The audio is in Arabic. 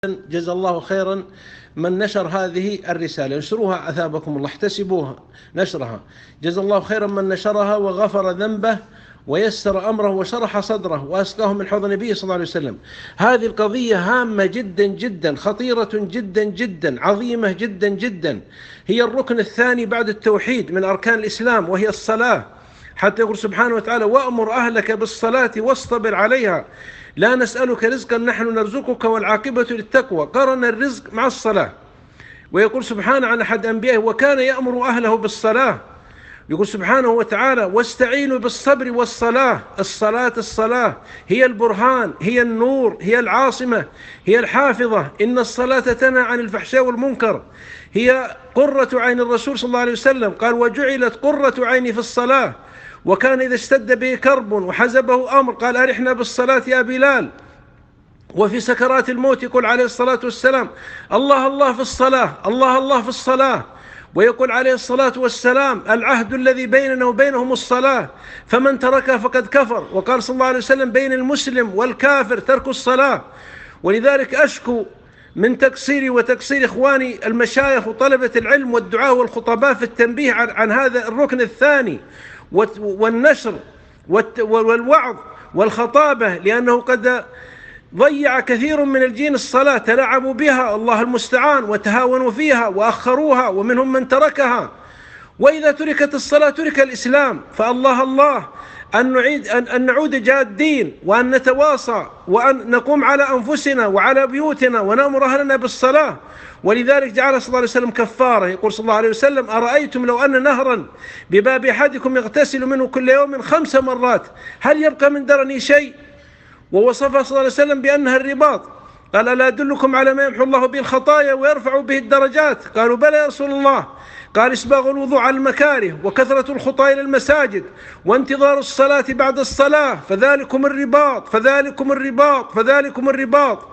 جزا الله خيرا من نشر هذه الرسالة، انشروها أثابكم الله، احتسبوها نشرها. جزا الله خيرا من نشرها وغفر ذنبه ويسر أمره وشرح صدره وأسقاه من حوض النبي صلى الله عليه وسلم. هذه القضية هامة جدا جدا، خطيرة جدا جدا، عظيمة جدا جدا، هي الركن الثاني بعد التوحيد من أركان الإسلام، وهي الصلاة. حتى يقول سبحانه وتعالى: وأمر أهلك بالصلاة واصطبر عليها لا نسألك رزقا نحن نرزقك والعاقبة للتقوى. قرن الرزق مع الصلاة. ويقول سبحانه عن أحد أنبيائه: وكان يأمر أهله بالصلاة. يقول سبحانه وتعالى: واستعينوا بالصبر والصلاة. الصلاة هي البرهان، هي النور، هي العاصمة، هي الحافظة. إن الصلاة تنهى عن الفحشاء والمنكر، هي قرة عين الرسول صلى الله عليه وسلم. قال: وجعلت قرة عيني في الصلاة. وكان إذا اشتد به كرب وحزبه أمر قال: أرحنا بالصلاة يا بلال. وفي سكرات الموت يقول عليه الصلاة والسلام: الله الله في الصلاة، الله الله في الصلاة. ويقول عليه الصلاة والسلام: العهد الذي بيننا وبينهم الصلاة، فمن تركها فقد كفر. وقال صلى الله عليه وسلم: بين المسلم والكافر ترك الصلاة. ولذلك أشكو من تقصيري وتقصير إخواني المشايخ وطلبة العلم والدعاة والخطباء في التنبيه عن هذا الركن الثاني والنشر والوعظ والخطابة، لأنه قد ضيع كثير من الجيل الصلاة، تلاعبوا بها الله المستعان وتهاونوا فيها وأخروها، ومنهم من تركها. وإذا تركت الصلاة ترك الإسلام. فالله الله أن نعود جادين، وأن نتواصى، وأن نقوم على أنفسنا وعلى بيوتنا ونأمر أهلنا بالصلاة. ولذلك جعل صلى الله عليه وسلم كفارة. يقول صلى الله عليه وسلم: أرأيتم لو أن نهرا بباب أحدكم يغتسل منه كل يوم 5 مرات هل يبقى من درني شيء؟ ووصفها صلى الله عليه وسلم بأنها الرباط. قال: ألا أدلكم على ما يمحو الله به الخطايا ويرفع به الدرجات؟ قالوا: بلى يا رسول الله. قال: إسباغ الوضوء على المكاره، وكثرة الخطى إلى المساجد، وانتظار الصلاة بعد الصلاة، فذلكم الرباط، فذلكم الرباط، فذلكم الرباط.